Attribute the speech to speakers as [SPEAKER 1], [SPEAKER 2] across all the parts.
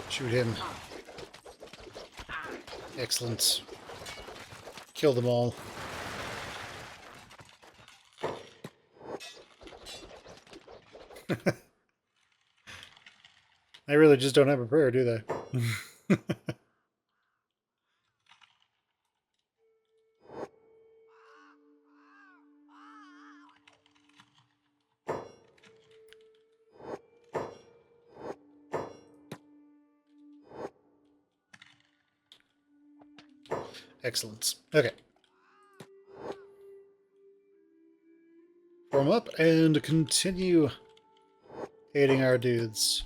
[SPEAKER 1] Shoot him. Excellent. Kill them all. They really just don't have a prayer, do they? Excellent. Okay. Form up and continue aiding our dudes.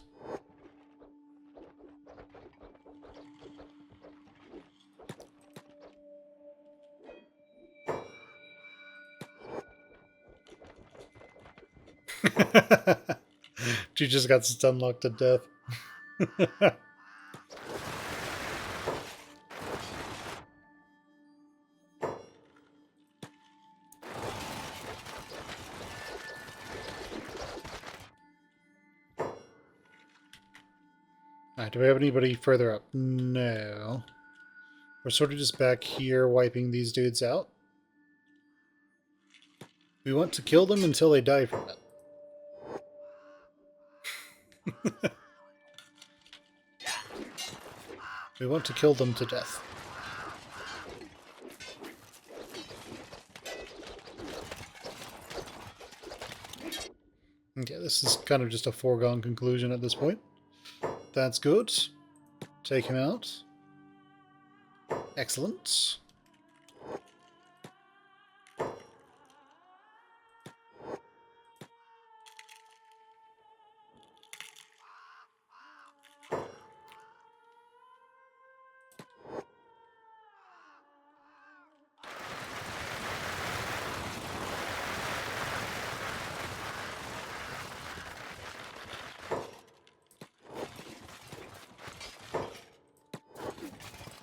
[SPEAKER 1] She just got stun locked to death. Alright, do we have anybody further up? No. We're sort of just back here wiping these dudes out. We want to kill them until they die from it. We want to kill them to death. Okay, this is kind of just a foregone conclusion at this point. That's good. Take him out. Excellent.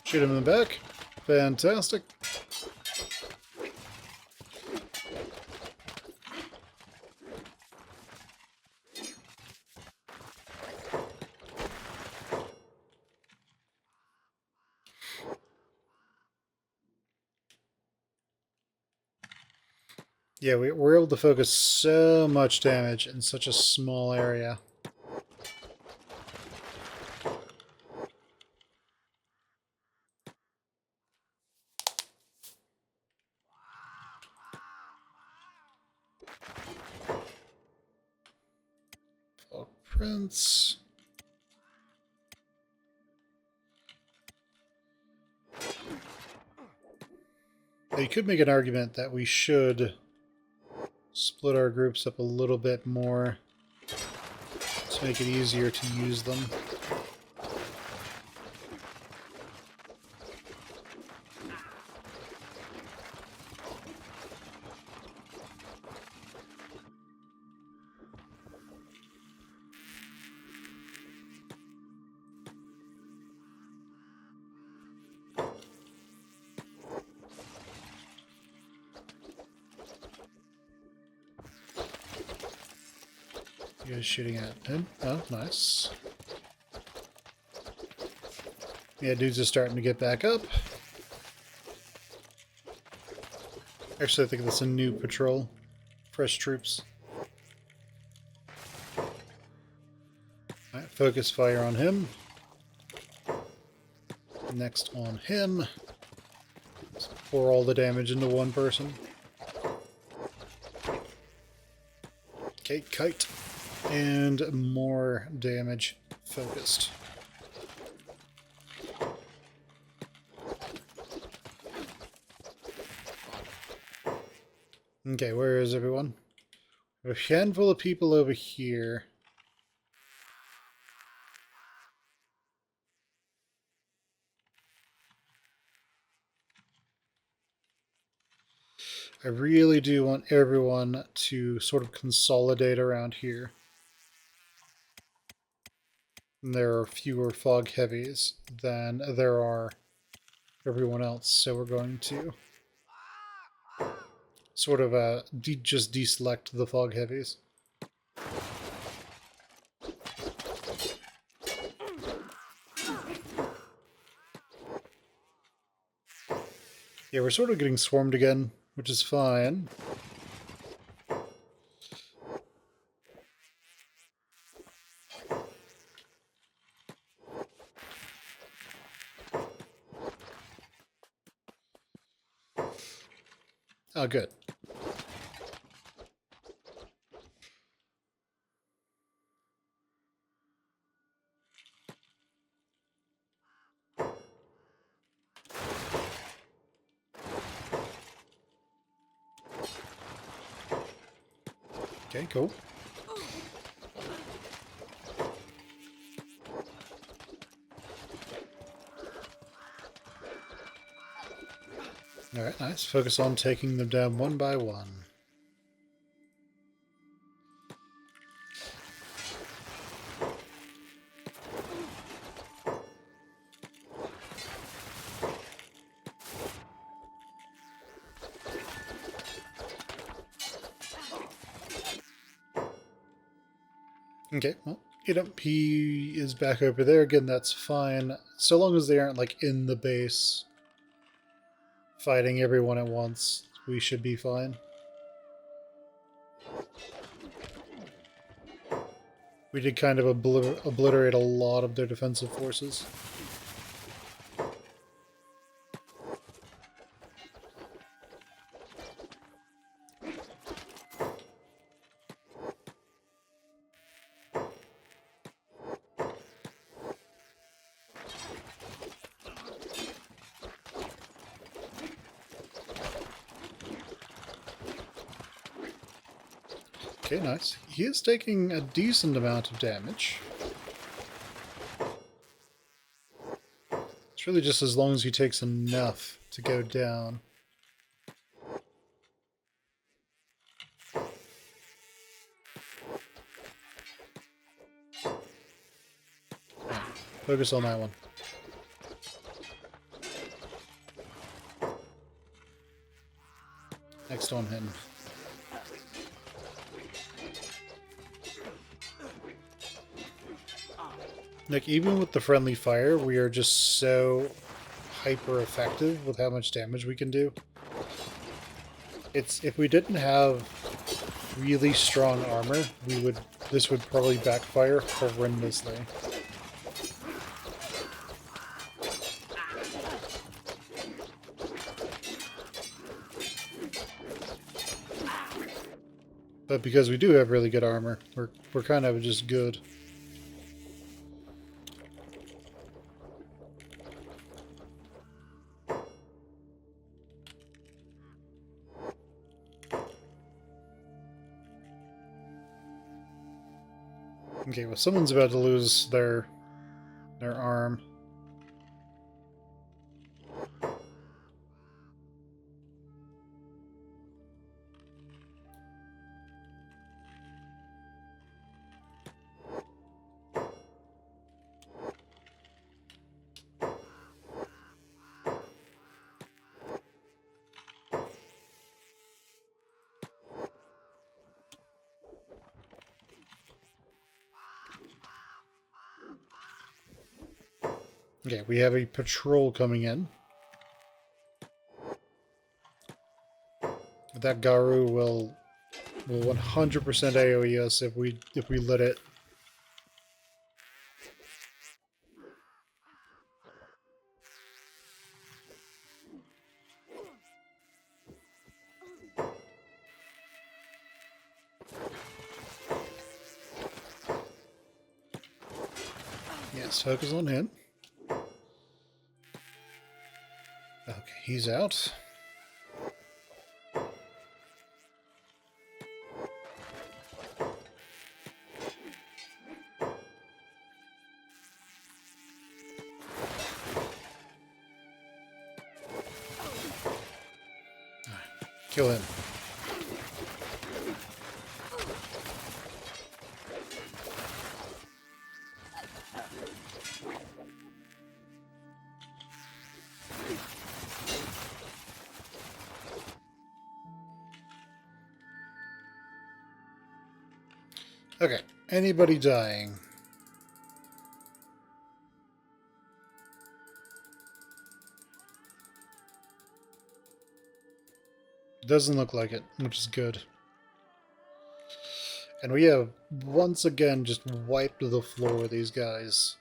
[SPEAKER 1] Shoot him in the back. Fantastic. Yeah, we're able to focus so much damage in such a small area. Prince. Now, you could make an argument that we should split our groups up a little bit more to make it easier to use them. You guys shooting at him? Oh, nice. Yeah, dudes are starting to get back up. Actually, I think that's a new patrol. Fresh troops. Alright, focus fire on him. Next on him. Let's pour all the damage into one person. Okay, kite. And more damage focused. Okay, where is everyone? A handful of people over here. I really do want everyone to sort of consolidate around here. And there are fewer fog heavies than there are everyone else, so we're going to sort of just deselect the fog heavies. Yeah, we're sort of getting swarmed again, which is fine. Oh, good. Okay, cool. Alright, nice. Focus on taking them down one by one. Okay, well, he is back over there. Again, that's fine. So long as they aren't, like, in the base fighting everyone at once, we should be fine. We did kind of obliterate a lot of their defensive forces. Okay, nice. He is taking a decent amount of damage. It's really just as long as he takes enough to go down. Right, focus on that one. Next on him. Like, even with the friendly fire, we are just so hyper effective with how much damage we can do. If we didn't have really strong armor, this would probably backfire horrendously. But because we do have really good armor, we're kind of just good. Okay, well, someone's about to lose their arm. Okay, we have a patrol coming in. That Garu will 100% AoE us if we let it. Yes, focus on him. Okay, he's out. Kill him. Okay, anybody dying? Doesn't look like it, which is good. And we have once again just wiped the floor with these guys.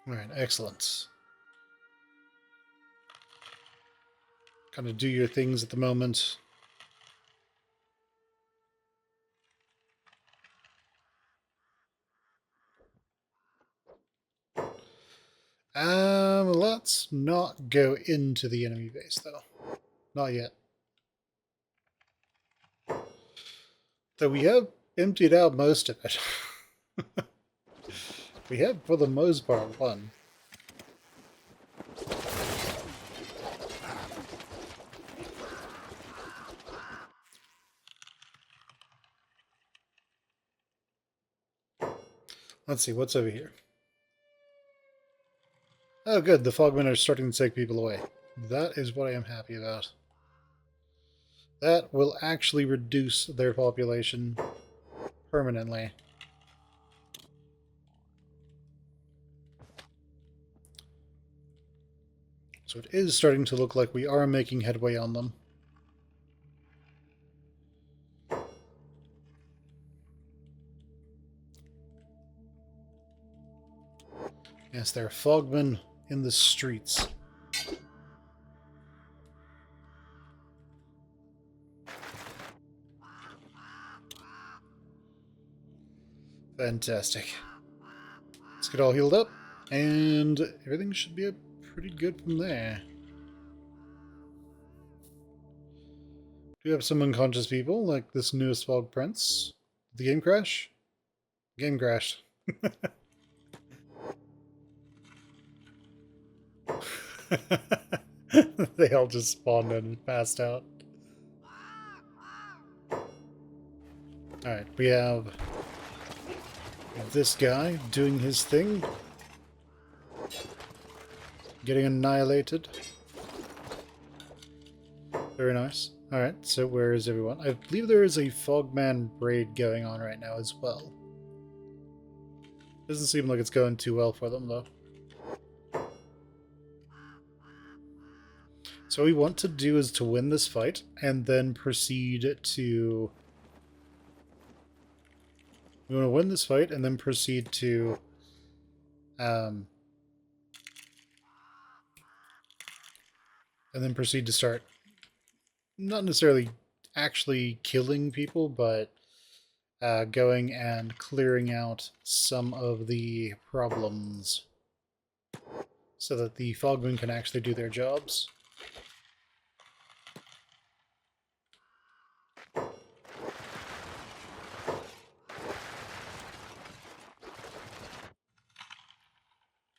[SPEAKER 1] Alright, excellent. Kind of do your things at the moment. Let's not go into the enemy base, though. Not yet. Though we have emptied out most of it. We have, for the most part, won. Let's see, what's over here? Oh good, the Fogmen are starting to take people away. That is what I am happy about. That will actually reduce their population permanently. So it is starting to look like we are making headway on them. Yes, there are Fogmen in the streets. Fantastic. Let's get all healed up, and everything should be pretty good from there. Do have some unconscious people, like this newest Fog Prince. Did the game crash? The game crashed. They all just spawned in and passed out. Alright, we have this guy doing his thing. Getting annihilated. Very nice. Alright, so where is everyone? I believe there is a Fogman raid going on right now as well. Doesn't seem like it's going too well for them, though. So what we want to do is to win this fight, and then proceed to... We want to win this fight, and then proceed to... and then proceed to start... Not necessarily actually killing people, but going and clearing out some of the problems. So that the Fogmen can actually do their jobs.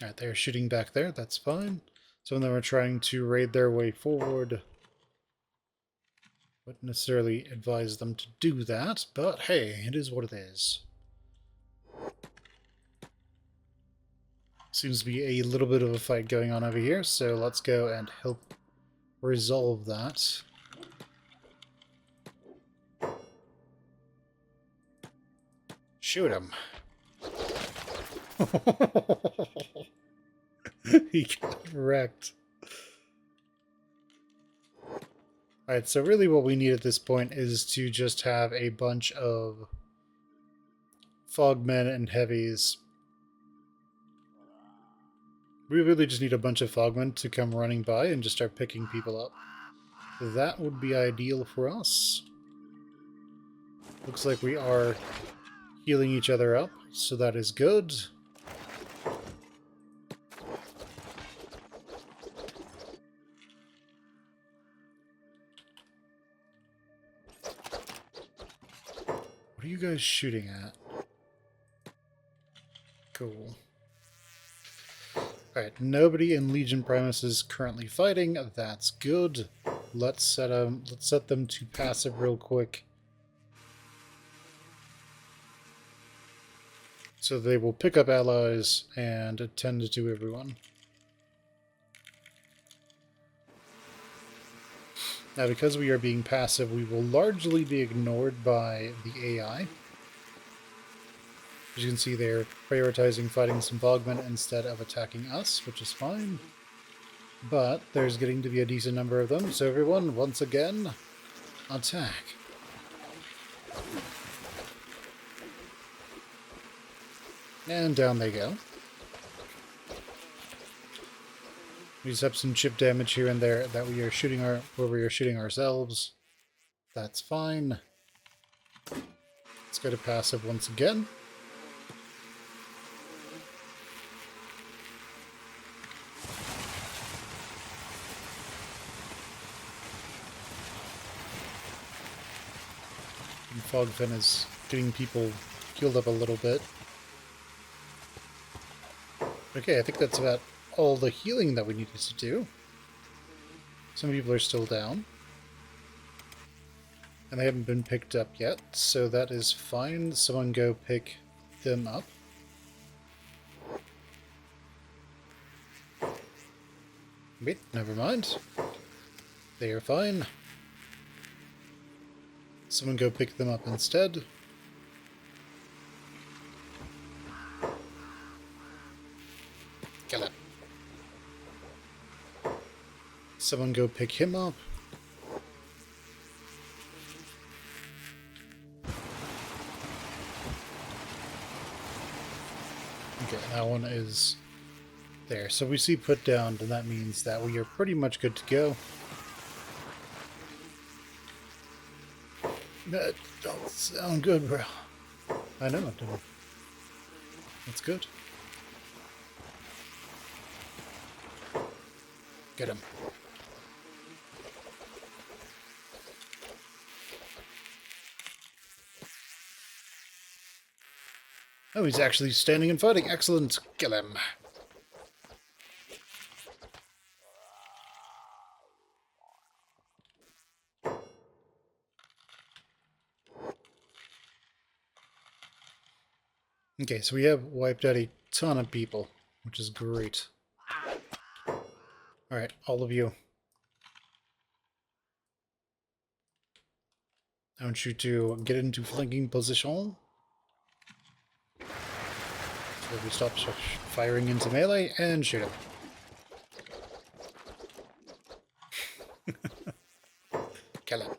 [SPEAKER 1] Alright, they're shooting back there, that's fine. Some of them are trying to raid their way forward. Wouldn't necessarily advise them to do that, but hey, it is what it is. Seems to be a little bit of a fight going on over here, so let's go and help resolve that. Shoot him. He got wrecked. Alright, so really what we need at this point is to just have a bunch of Fogmen and Heavies. We really just need a bunch of Fogmen to come running by and just start picking people up. That would be ideal for us. Looks like we are healing each other up, so that is good. What are you guys shooting at? Cool. Alright, nobody in Legion Primus is currently fighting. That's good. Let's set them to passive real quick. So they will pick up allies and attend to everyone. Now, because we are being passive, we will largely be ignored by the AI. As you can see, they're prioritizing fighting some Fogmen instead of attacking us, which is fine. But there's getting to be a decent number of them, so everyone, once again, attack. And down they go. We just have some chip damage here and there that we are shooting where we are shooting ourselves. That's fine. Let's go to passive once again. And Fogfin is getting people healed up a little bit. Okay, I think that's about all the healing that we needed to do. Some people are still down. And they haven't been picked up yet, so that is fine. Someone go pick them up. Wait, never mind. They are fine. Someone go pick them up instead. Kill it. Someone go pick him up. Okay, that one is there. So we see put down, and that means that we are pretty much good to go. That don't sound good, bro. I know it didn't. That's good. Get him. Oh, he's actually standing and fighting. Excellent. Kill him. Okay, so we have wiped out a ton of people, which is great. Alright, all of you. I want you to get into flanking position. So we stop firing into melee and shoot him. Kill him.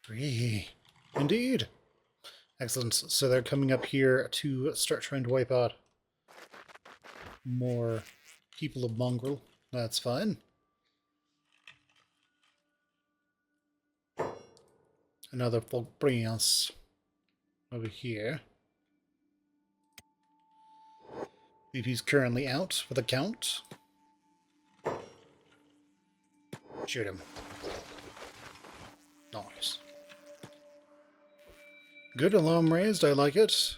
[SPEAKER 1] Three. Indeed. Excellent. So they're coming up here to start trying to wipe out more people of Mongrel. That's fine. Another folk bringing us over here. VP's currently out with a count. Shoot him. Nice. Good, alarm raised, I like it.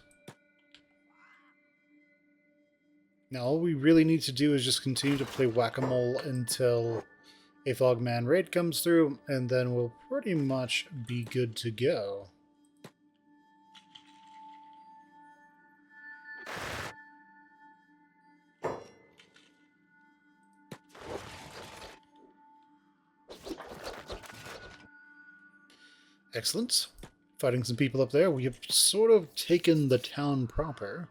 [SPEAKER 1] Now all we really need to do is just continue to play whack-a-mole until a Fogman raid comes through, and then we'll pretty much be good to go. Excellent. Fighting some people up there. We have sort of taken the town proper,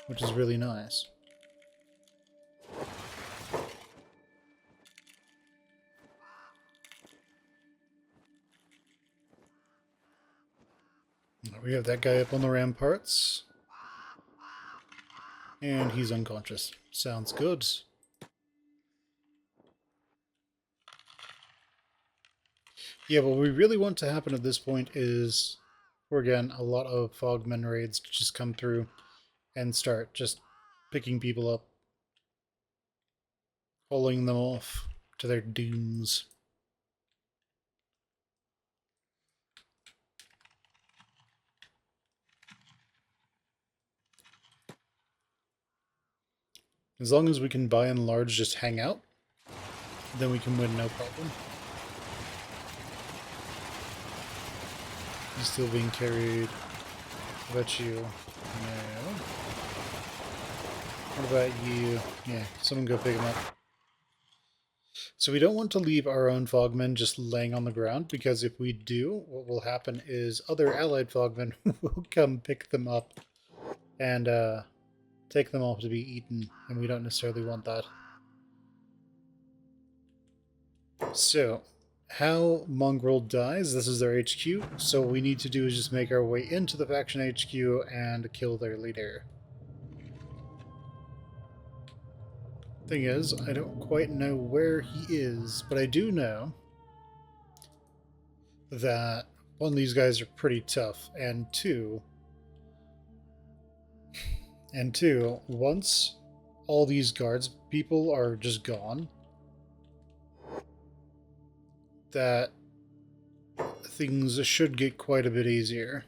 [SPEAKER 1] which is really nice. We have that guy up on the ramparts. And he's unconscious. Sounds good. Yeah, what we really want to happen at this point is, for again, a lot of Fogmen raids to just come through and start just picking people up, hauling them off to their dooms. As long as we can, by and large, just hang out, then we can win no problem. He's still being carried. What about you? No. What about you? Yeah, someone go pick him up. So we don't want to leave our own fogmen just laying on the ground, because if we do, what will happen is other allied fogmen will come pick them up and take them off to be eaten, and we don't necessarily want that. So, how Mongrel dies, this is their HQ, so what we need to do is just make our way into the faction HQ and kill their leader. Thing is, I don't quite know where he is, but I do know that one, these guys are pretty tough, and two, once all these guards people are just gone, that things should get quite a bit easier.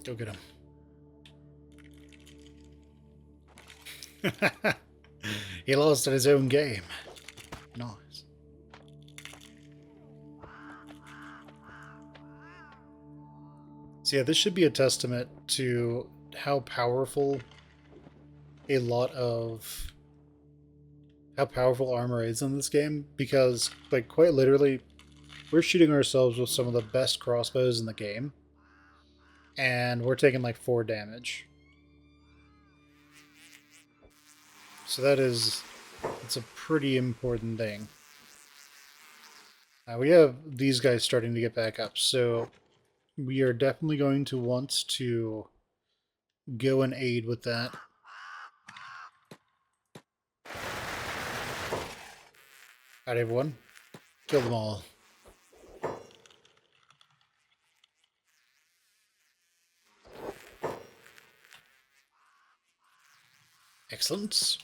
[SPEAKER 1] Go get him. He lost at his own game. Nice. So yeah, this should be a testament to how powerful armor is in this game, because, like, quite literally, we're shooting ourselves with some of the best crossbows in the game, and we're taking like 4 damage. So it's a pretty important thing. We have these guys starting to get back up, so we are definitely going to want to go and aid with that. Alright, everyone. Kill them all. Excellent.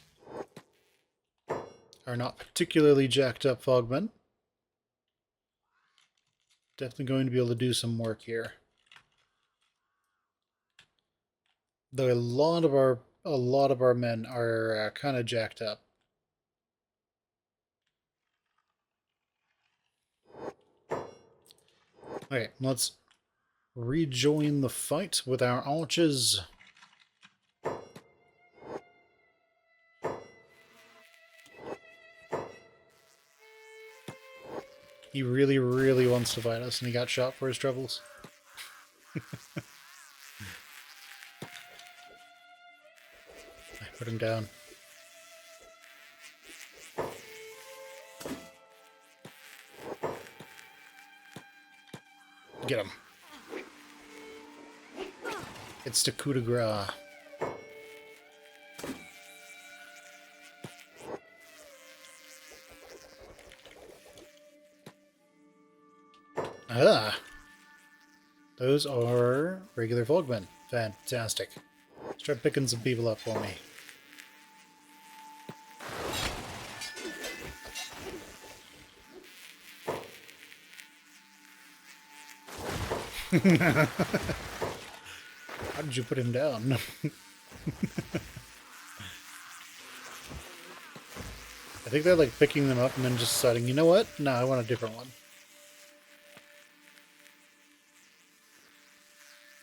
[SPEAKER 1] Are not particularly jacked up fogmen. Definitely going to be able to do some work here. Though a lot of our men are kind of jacked up. Okay, let's rejoin the fight with our archers. He really, really wants to fight us, and he got shot for his troubles. I put him down. Get him. It's the coup de grace. Ah! Those are regular fogmen. Fantastic. Start picking some people up for me. How did you put him down? I think they're like picking them up and then just deciding, you know what? No, I want a different one.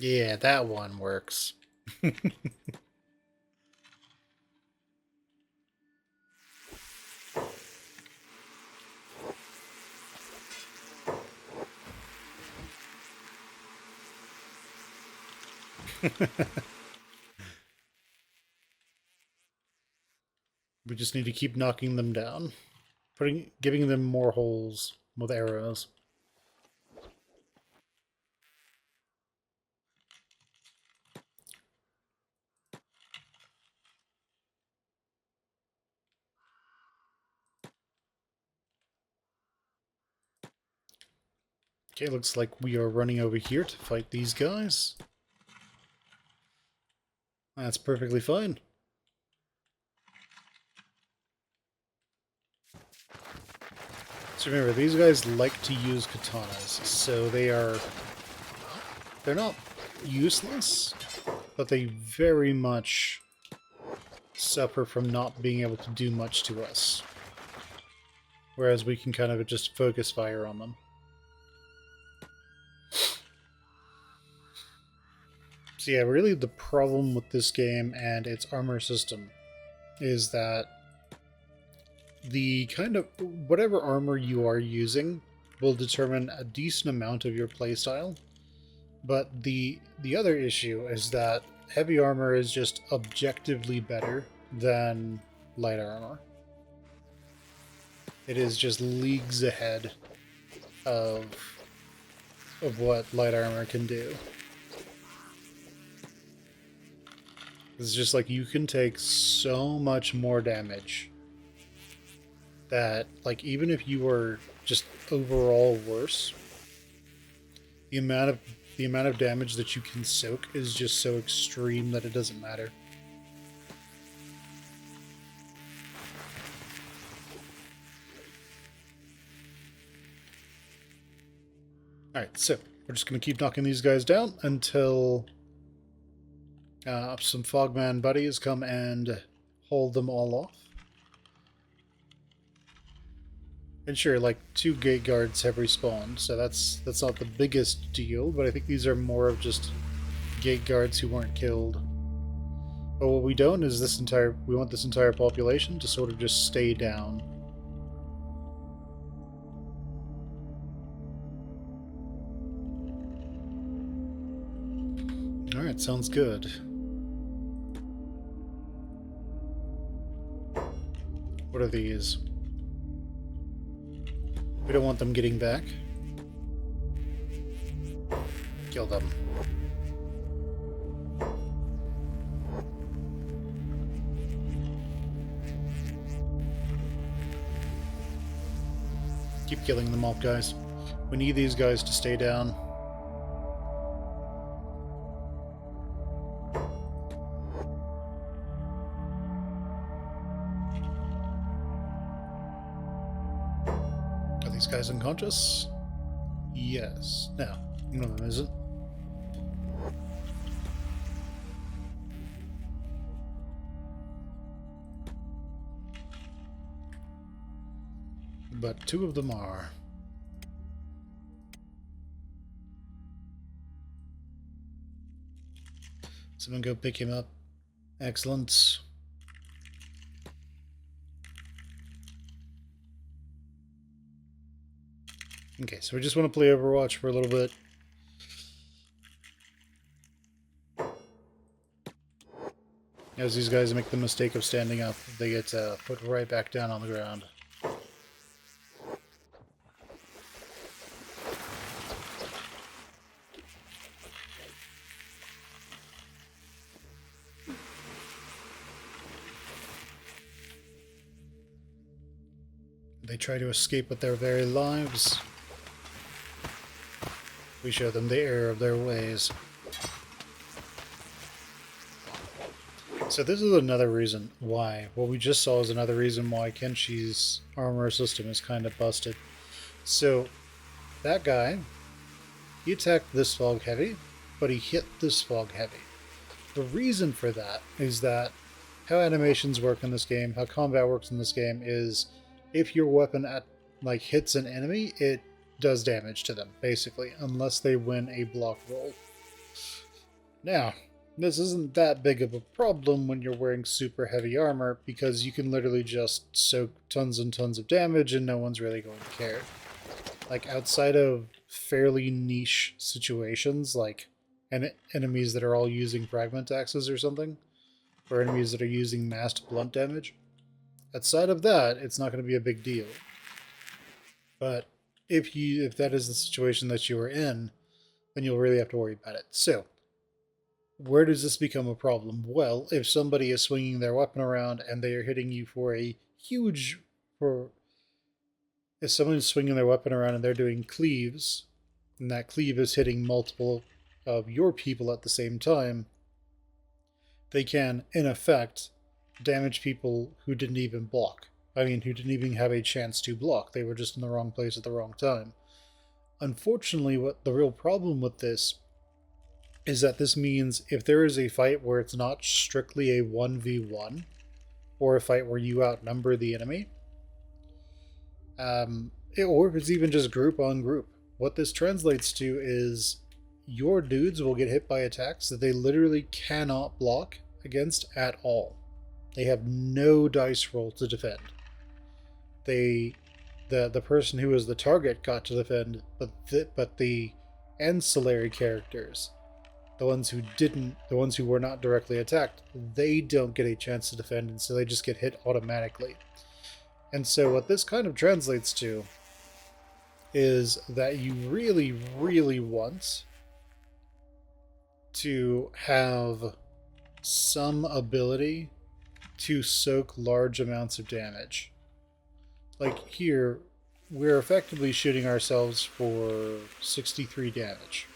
[SPEAKER 1] Yeah, that one works. We just need to keep knocking them down. Giving them more holes with arrows. Okay, looks like we are running over here to fight these guys. That's perfectly fine. So remember, these guys like to use katanas, so they're not useless, but they very much suffer from not being able to do much to us. Whereas we can kind of just focus fire on them. So So yeah, really the problem with this game and its armor system is that the kind of whatever armor you are using will determine a decent amount of your playstyle. But the other issue is that heavy armor is just objectively better than light armor. It is just leagues ahead of what light armor can do. It's just like you can take so much more damage that, like, even if you were just overall worse, the amount of damage that you can soak is just so extreme that it doesn't matter. Alright, so we're just going to keep knocking these guys down until some Fogman buddies come and hold them all off. And sure, like 2 gate guards have respawned, so that's not the biggest deal, but I think these are more of just gate guards who weren't killed. But what we don't is we want this entire population to sort of just stay down. Alright, sounds good. What are these? We don't want them getting back. Kill them. Keep killing them off, guys. We need these guys to stay down. Are these guys unconscious? Yes. No, one of them isn't. But 2 of them are. Someone go pick him up. Excellent. Okay, so we just want to play Overwatch for a little bit. As these guys make the mistake of standing up, they get put right back down on the ground. They try to escape with their very lives. We show them the error of their ways. So this is another reason why. What we just saw is another reason why Kenshi's armor system is kind of busted. So that guy, he attacked this fog heavy, but he hit this fog heavy. The reason for that is that how animations work in this game, how combat works in this game is if your weapon hits an enemy, it does damage to them, basically, unless they win a block roll. Now, this isn't that big of a problem when you're wearing super heavy armor, because you can literally just soak tons and tons of damage and no one's really going to care. Like, outside of fairly niche situations, like enemies that are all using fragment axes or something, or enemies that are using massed blunt damage, outside of that, it's not going to be a big deal. But if that is the situation that you are in, then you'll really have to worry about it. So, where does this become a problem? Well, if somebody is swinging their weapon around and they are hitting you for a huge... If someone is swinging their weapon around and they're doing cleaves, and that cleave is hitting multiple of your people at the same time, they can, in effect, damage people who didn't even block. I mean, who didn't even have a chance to block. They were just in the wrong place at the wrong time. Unfortunately, what the real problem with this is that this means if there is a fight where it's not strictly a 1v1, or a fight where you outnumber the enemy, or if it's even just group on group, what this translates to is your dudes will get hit by attacks that they literally cannot block against at all. They have no dice roll to defend. The person who was the target got to defend, but the ancillary characters, the ones who were not directly attacked, they don't get a chance to defend, and so they just get hit automatically. And so what this kind of translates to is that you really, really want to have some ability to soak large amounts of damage. Like here, we're effectively shooting ourselves for 63 damage.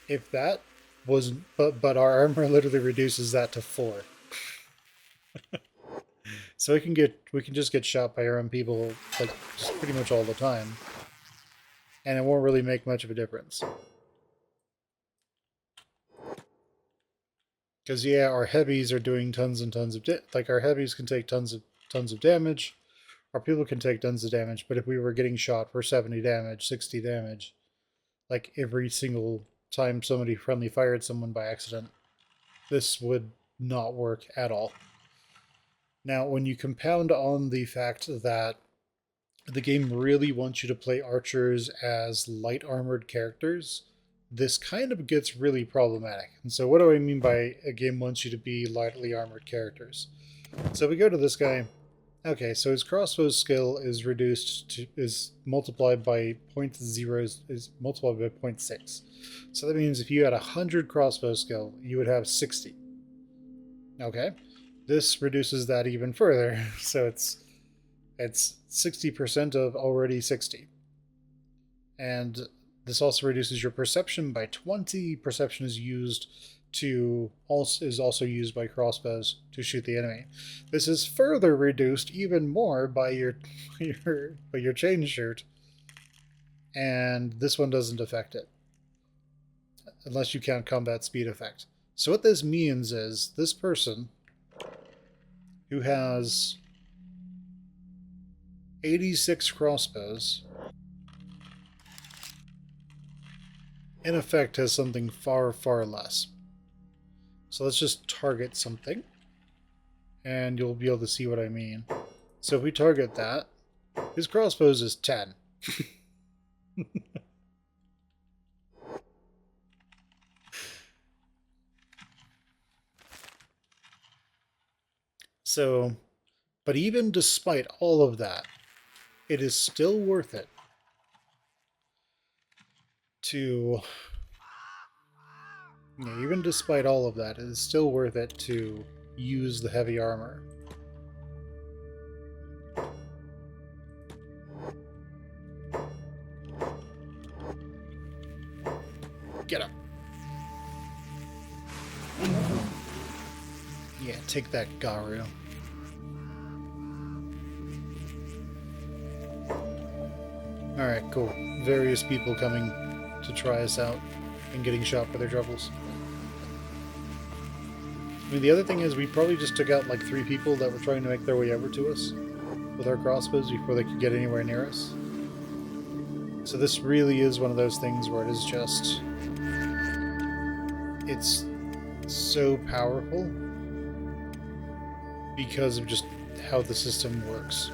[SPEAKER 1] If that wasn't, but our armor literally reduces that to 4. So we can just get shot by our own people like just pretty much all the time, and it won't really make much of a difference. Because yeah, our heavies are doing tons and tons of like our heavies can take tons of damage. Our people can take tons of damage, but if we were getting shot for 70 damage, 60 damage, like every single time somebody friendly fired someone by accident, this would not work at all. Now, when you compound on the fact that the game really wants you to play archers as light armored characters, this kind of gets really problematic. And so what do I mean by a game wants you to be lightly armored characters? So we go to this guy. Okay, so his crossbow skill is multiplied by 0.0, is multiplied by 0.6. So that means if you had 100 crossbow skill, you would have 60. Okay, this reduces that even further. So it's 60% of already 60. And this also reduces your perception by 20. Perception is also used by crossbows to shoot the enemy. This is further reduced even more by your chain shirt, and this one doesn't affect it unless you count combat speed effect. So what this means is this person who has 86 crossbows in effect has something far, far less. So let's just target something, and you'll be able to see what I mean. So if we target that, his crossbows is 10. So, but even despite all of that, it is still worth it to... Yeah, even despite all of that, it is still worth it to use the heavy armor. Get him. Yeah, take that, Garu. Alright, cool. Various people coming to try us out and getting shot for their troubles. I mean, the other thing is we probably just took out like 3 people that were trying to make their way over to us with our crossbows before they could get anywhere near us. So this really is one of those things where it is just... It's so powerful because of just how the system works.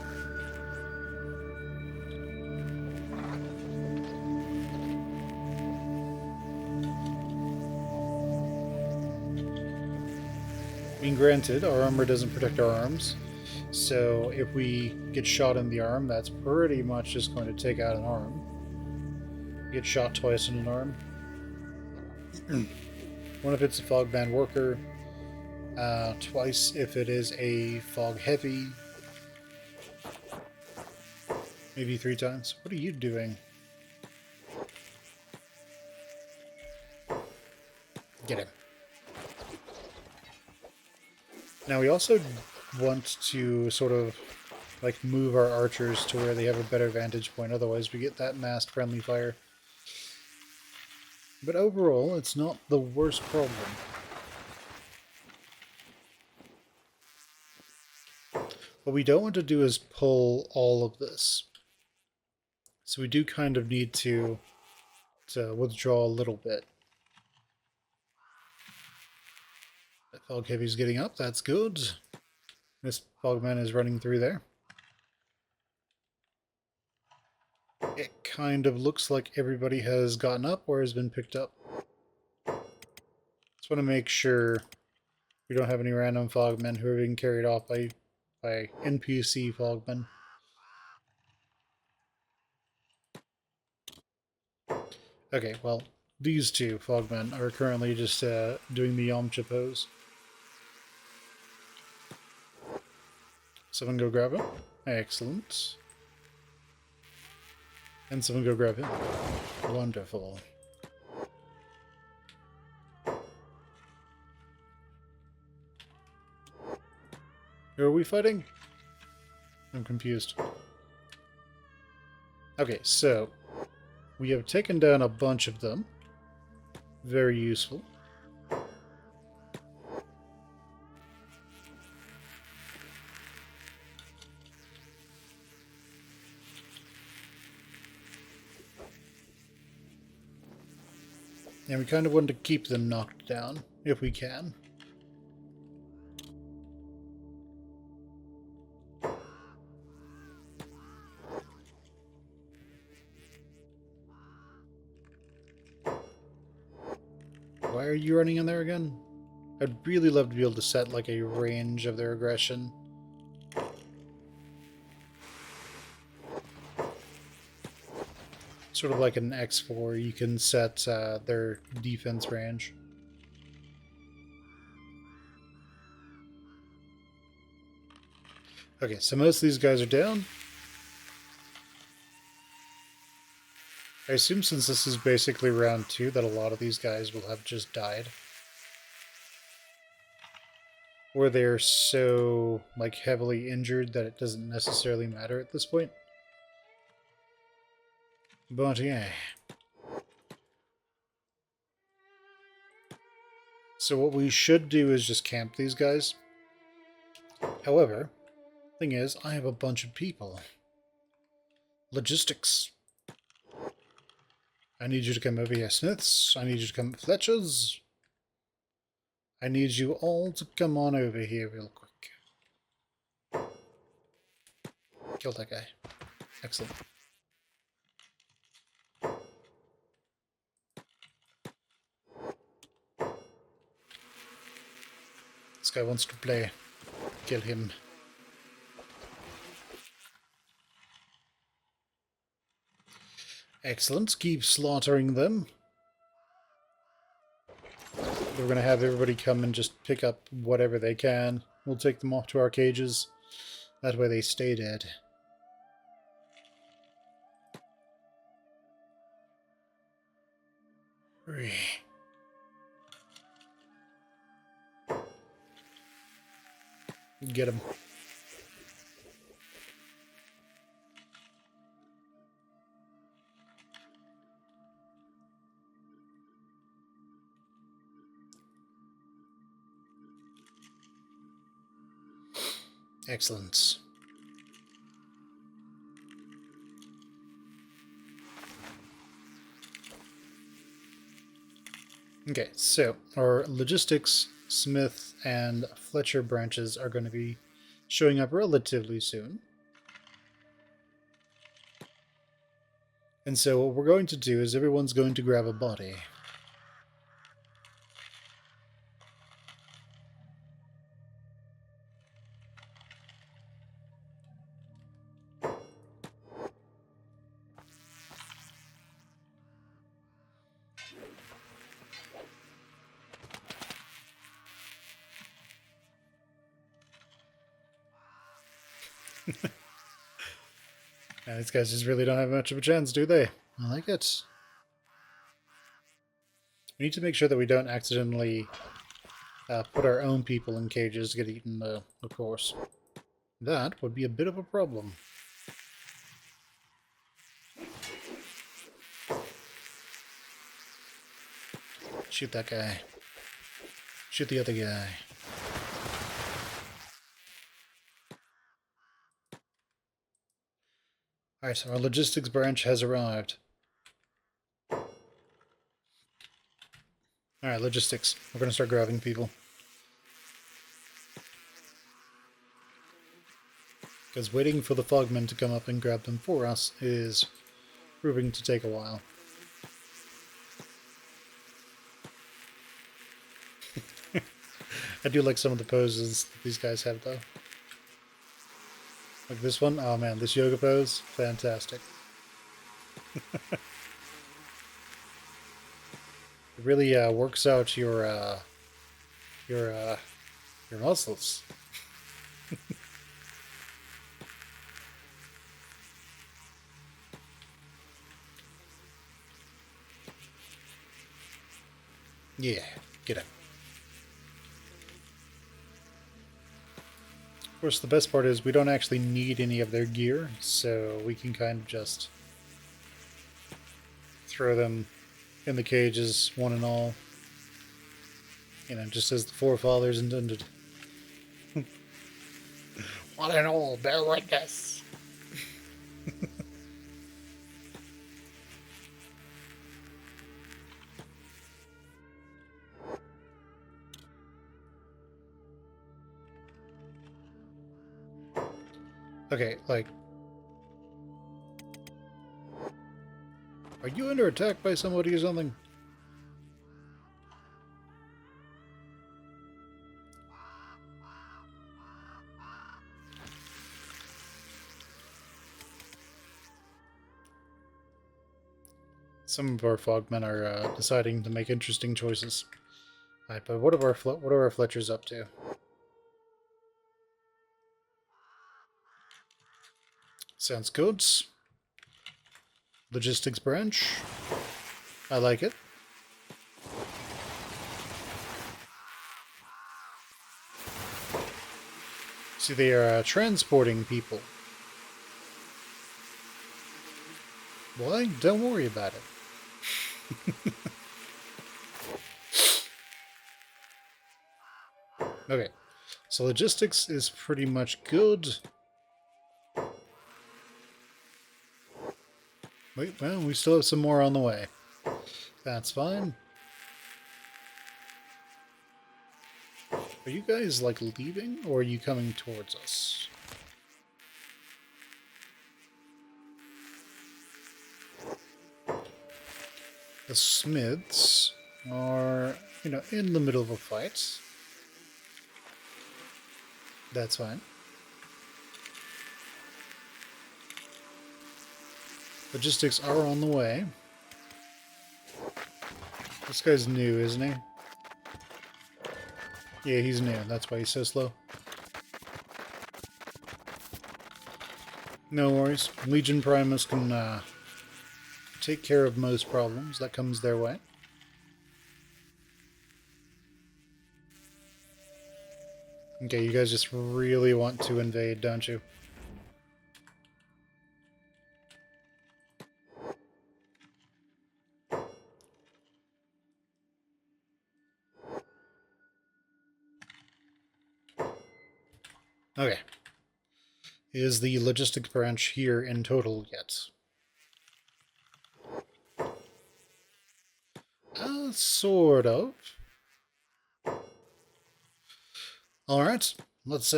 [SPEAKER 1] I mean, granted, our armor doesn't protect our arms, so if we get shot in the arm, that's pretty much just going to take out an arm. Get shot twice in an arm. One if it's a fog band worker, twice if it is a fog heavy, maybe 3 times. What are you doing? Get him. Now we also want to sort of like move our archers to where they have a better vantage point, otherwise we get that massed friendly fire. But overall, it's not the worst problem. What we don't want to do is pull all of this. So we do kind of need to withdraw a little bit. That fog heavy's getting up, that's good. This fogman is running through there. It kind of looks like everybody has gotten up or has been picked up. Just want to make sure we don't have any random fogmen who are being carried off by NPC fogmen. Okay, well, these two fogmen are currently just doing the Yamcha pose. Someone go grab him. Excellent. And someone go grab him. Wonderful. Who are we fighting? I'm confused. Okay, so we have taken down a bunch of them. Very useful. And we kind of want to keep them knocked down, if we can. Why are you running in there again? I'd really love to be able to set like a range of their aggression. Sort of like an X4, you can set their defense range. Okay, so most of these guys are down. I assume since this is basically round 2 that a lot of these guys will have just died. Or they're so like heavily injured that it doesn't necessarily matter at this point. But yeah. So what we should do is just camp these guys. However, thing is, I have a bunch of people. Logistics. I need you to come over here, Smiths. I need you to come, Fletchers. I need you all to come on over here real quick. Kill that guy. Excellent. This guy wants to play. Kill him. Excellent. Keep slaughtering them. We're going to have everybody come and just pick up whatever they can. We'll take them off to our cages. That way they stay dead. Get him. Excellent. Okay, so our logistics, Smith, and Fletcher branches are going to be showing up relatively soon. And so what we're going to do is everyone's going to grab a body. These guys just really don't have much of a chance, do they? I like it. We need to make sure that we don't accidentally put our own people in cages to get eaten, of course. That would be a bit of a problem. Shoot that guy. Shoot the other guy. Alright, so our logistics branch has arrived. Alright, logistics. We're going to start grabbing people. Because waiting for the fogmen to come up and grab them for us is proving to take a while. I do like some of the poses that these guys have, though. Like this one. Oh man, this yoga pose. Fantastic. It really works out your muscles. Yeah, get him. Of course, the best part is we don't actually need any of their gear, so we can kind of just throw them in the cages, one and all. You know, just as the forefathers intended. One and all, bear witness. Okay, like... Are you under attack by somebody or something? Some of our fogmen are deciding to make interesting choices. Alright, but what are our Fletchers up to? Sounds good. Logistics branch. I like it. See, they are transporting people. Why? Don't worry about it. Okay, so logistics is pretty much good. Wait, well, we still have some more on the way. That's fine. Are you guys, like, leaving, or are you coming towards us? The Smiths are, you know, in the middle of a fight. That's fine. Logistics are on the way. This guy's new, isn't he? Yeah, he's new. That's why he's so slow. No worries. Legion Primus can take care of most problems that comes their way. Okay, you guys just really want to invade, don't you? Okay. Is the logistics branch here in total yet? Sort of. Alright, let's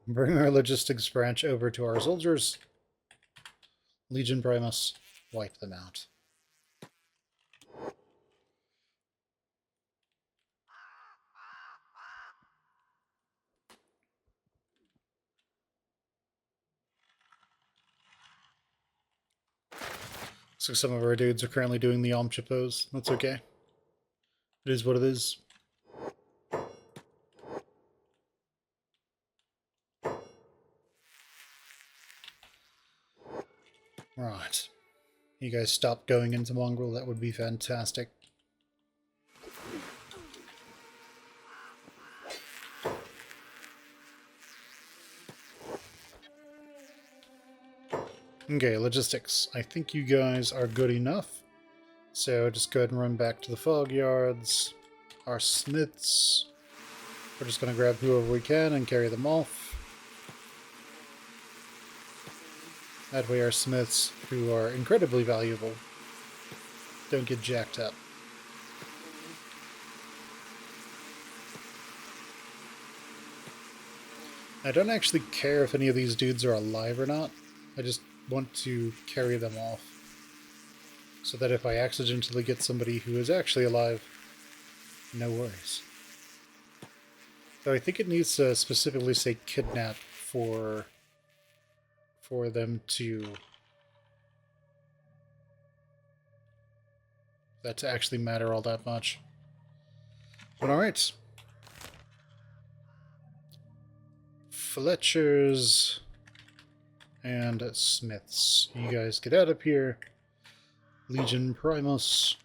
[SPEAKER 1] bring our logistics branch over to our soldiers. Legion Primus, wipe them out. So some of our dudes are currently doing the Yamcha pose. That's okay. It is what it is. Right. You guys stop going into Mongrel, that would be fantastic. Okay, logistics. I think you guys are good enough. So just go ahead and run back to the fog yards. Our smiths. We're just going to grab whoever we can and carry them off. That way our smiths, who are incredibly valuable, don't get jacked up. I don't actually care if any of these dudes are alive or not. I just want to carry them off. So that if I accidentally get somebody who is actually alive, no worries. Though I think it needs to specifically say kidnap for them to that to actually matter all that much. But alright. Fletchers and Smiths. You guys get out of here. Legion Primus,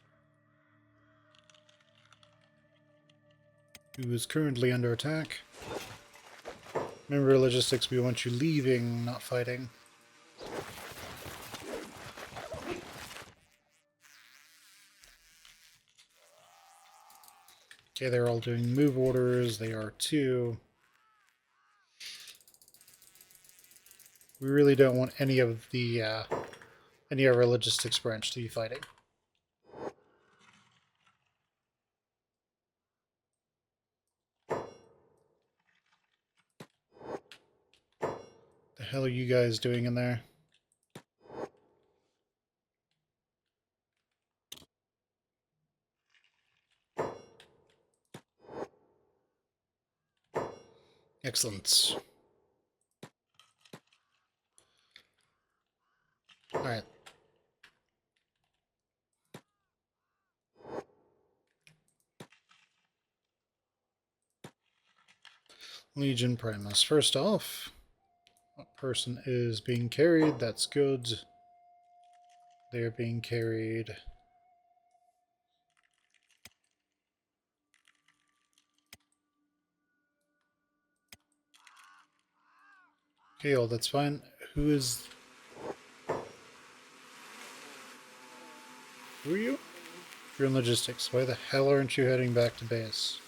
[SPEAKER 1] who is currently under attack. Remember, logistics, we want you leaving, not fighting. Okay, they're all doing move orders. They are too. We really don't want any of our logistics branch to be fighting. The hell are you guys doing in there? Excellent. Alright. Legion Primus. First off, a person is being carried. That's good. They're being carried. Okay, all that's fine. Who is... Who are you? You're in logistics. Why the hell aren't you heading back to base?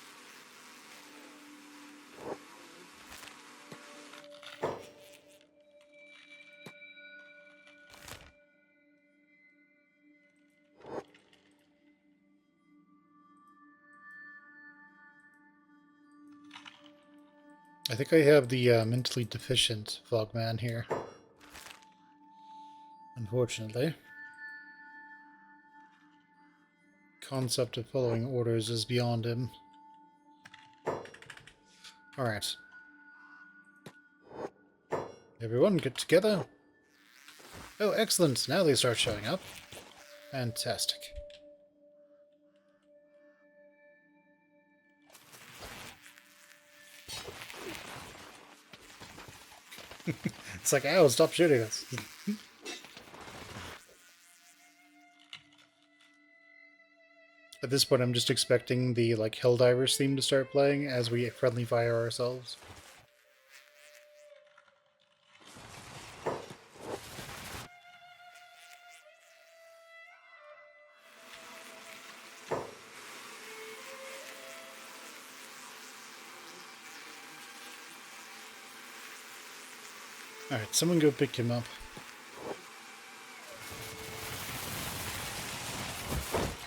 [SPEAKER 1] I think I have the mentally deficient Fogman here. Unfortunately. Concept of following orders is beyond him. Alright. Everyone get together. Oh, excellent. Now they start showing up. Fantastic. It's like, ow, stop shooting us. At this point, I'm just expecting the, like, Helldivers theme to start playing as we friendly fire ourselves. Alright, someone go pick him up.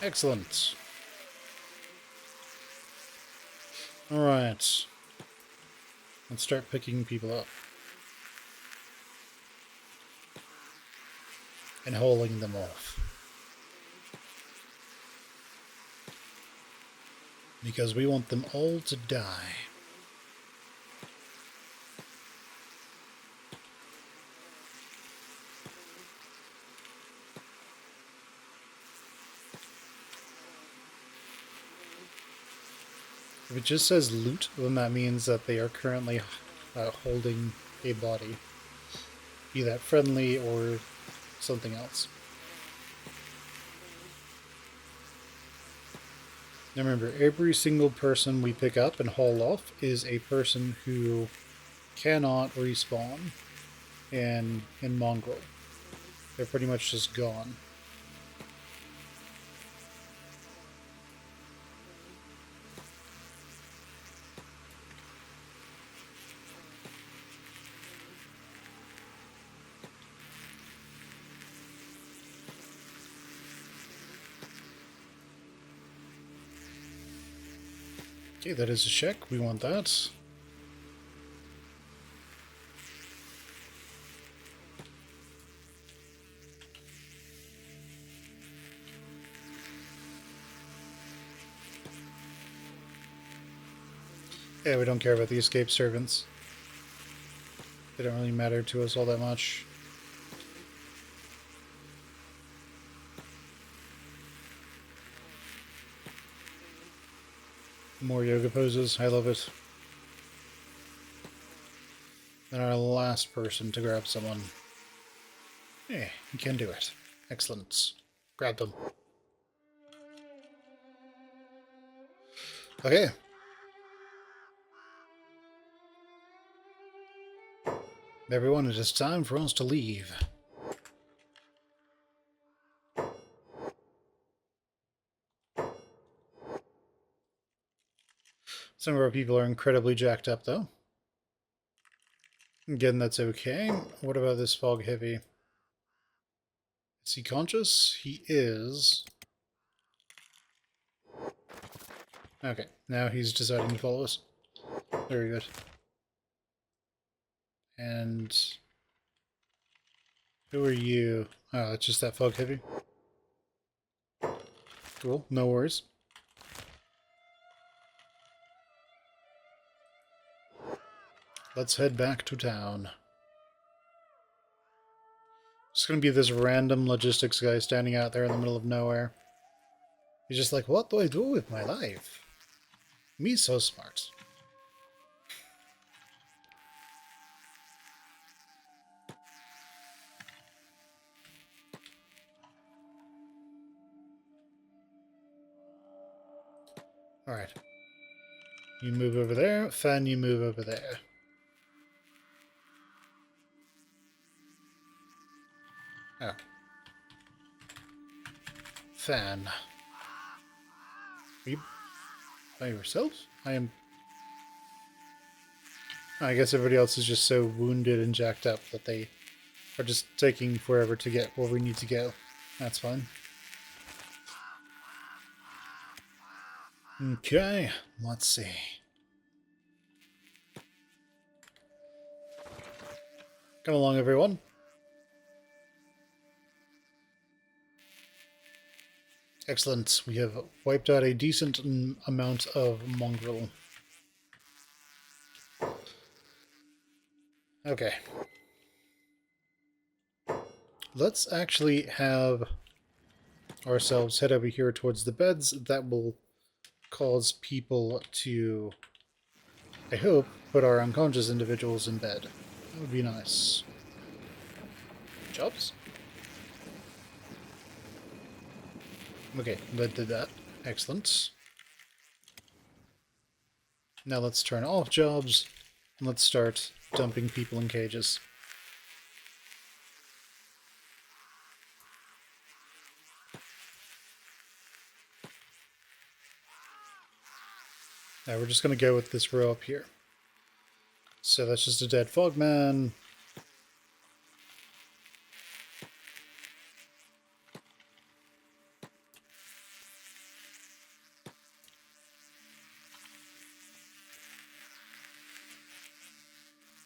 [SPEAKER 1] Excellent. Alright. Let's start picking people up. And hauling them off. Because we want them all to die. If it just says loot, then that means that they are currently holding a body. Be that friendly or something else. Now remember, every single person we pick up and haul off is a person who cannot respawn in Mongrel. They're pretty much just gone. Okay, that is a check. We want that. Yeah, we don't care about the escaped servants. They don't really matter to us all that much. More yoga poses. I love it. And our last person to grab someone. Yeah, you can do it. Excellent. Grab them. Okay. Everyone, it is time for us to leave. Some of our people are incredibly jacked up, though. Again, that's okay. What about this fog heavy? Is he conscious? He is. Okay, now he's deciding to follow us. Very good. And who are you? Oh, it's just that fog heavy. Cool, no worries. Let's head back to town. It's gonna be this random logistics guy standing out there in the middle of nowhere. He's just like, what do I do with my life? Me so smart. Alright. You move over there. Fan, you move over there. Oh. Fan. Are you by yourself? I am... I guess everybody else is just so wounded and jacked up that they are just taking forever to get where we need to go. That's fine. Okay, let's see. Come along, everyone. Excellent. We have wiped out a decent amount of Mongrel. Okay. Let's actually have ourselves head over here towards the beds. That will cause people to, I hope, put our unconscious individuals in bed. That would be nice. Jobs? Okay, that did that. Excellent. Now let's turn off jobs, and let's start dumping people in cages. Now we're just going to go with this row up here. So that's just a dead fogman.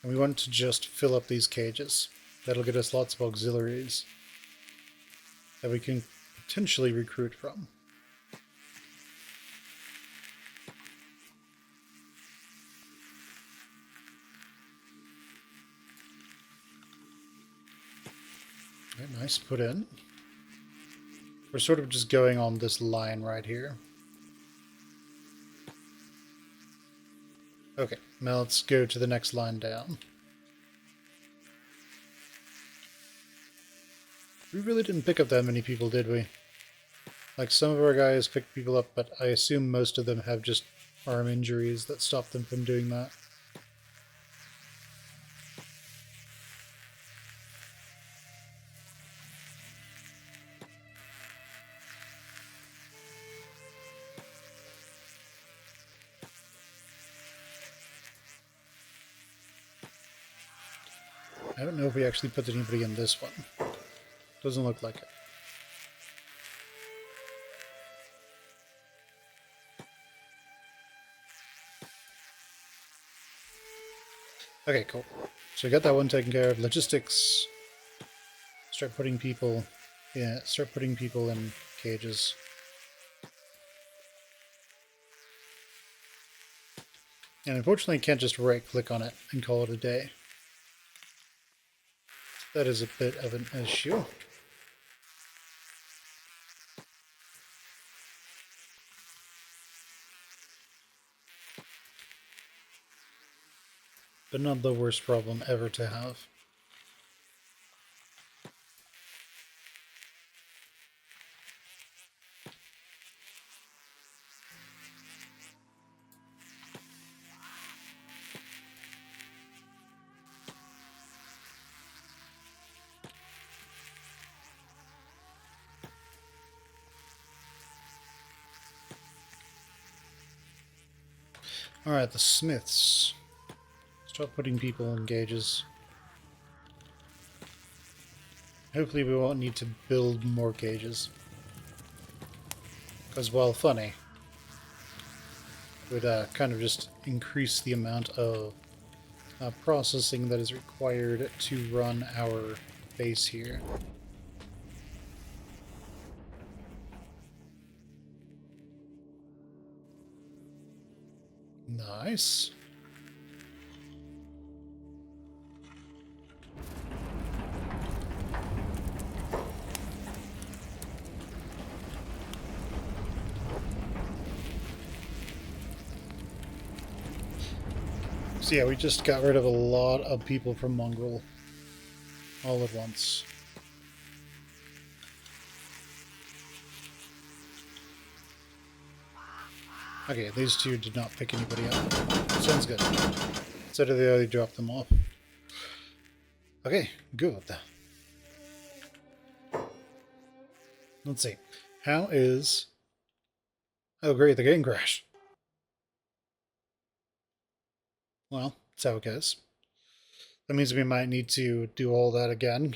[SPEAKER 1] And we want to just fill up these cages. That'll get us lots of auxiliaries that we can potentially recruit from. Okay, nice, put in. We're sort of just going on this line right here. Okay, now let's go to the next line down. We really didn't pick up that many people, did we? Like, some of our guys picked people up, but I assume most of them have just arm injuries that stop them from doing that. I don't know if we actually put anybody in this one. Doesn't look like it. Okay, cool. So we got that one taken care of. Logistics. Start putting people... Yeah, start putting people in cages. And unfortunately, I can't just right-click on it and call it a day. That is a bit of an issue. But not the worst problem ever to have. Alright, the smiths. Start putting people in gauges. Hopefully we won't need to build more gauges. Because while funny, it would kind of just increase the amount of processing that is required to run our base here. Nice. So yeah, we just got rid of a lot of people from Mongrel all at once. Okay, these two did not pick anybody up. Sounds good. So did they already drop them off? Okay, good. Let's see. How is... Oh great, the game crashed. Well, that's how it goes. That means we might need to do all that again.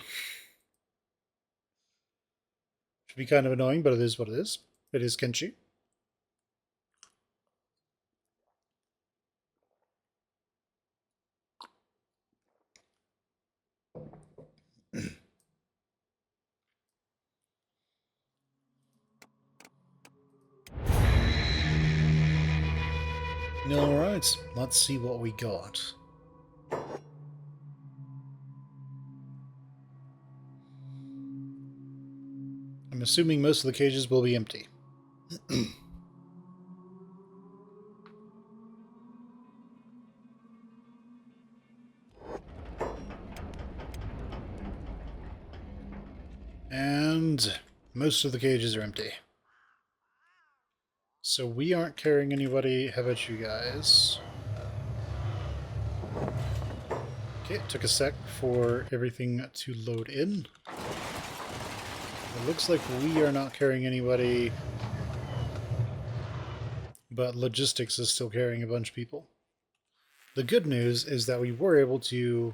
[SPEAKER 1] Should be kind of annoying, but it is what it is. It is Kenshi. Alright, let's see what we got. I'm assuming most of the cages will be empty. And most of the cages are empty. So we aren't carrying anybody. How about you guys? Okay, it took a sec for everything to load in. It looks like we are not carrying anybody, but logistics is still carrying a bunch of people. The good news is that we were able to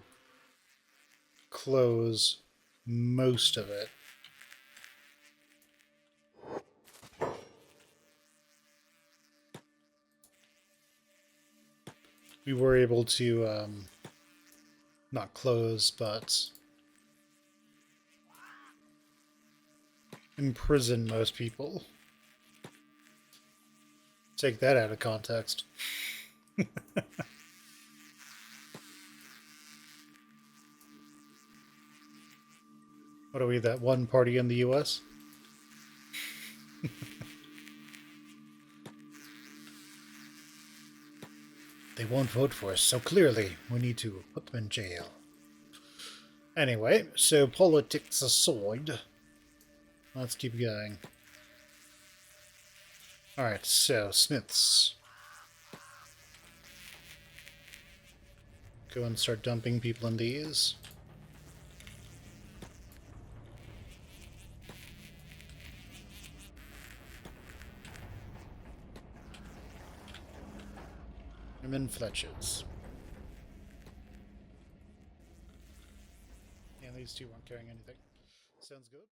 [SPEAKER 1] close most of it. We were able to not close, but imprison most people. Take that out of context. What are we, that one party in the US? They won't vote for us, so clearly we need to put them in jail. Anyway, so politics aside, let's keep going. Alright, so smiths. Go and start dumping people in these. I'm in Fletchers. And these two weren't carrying anything. Sounds good.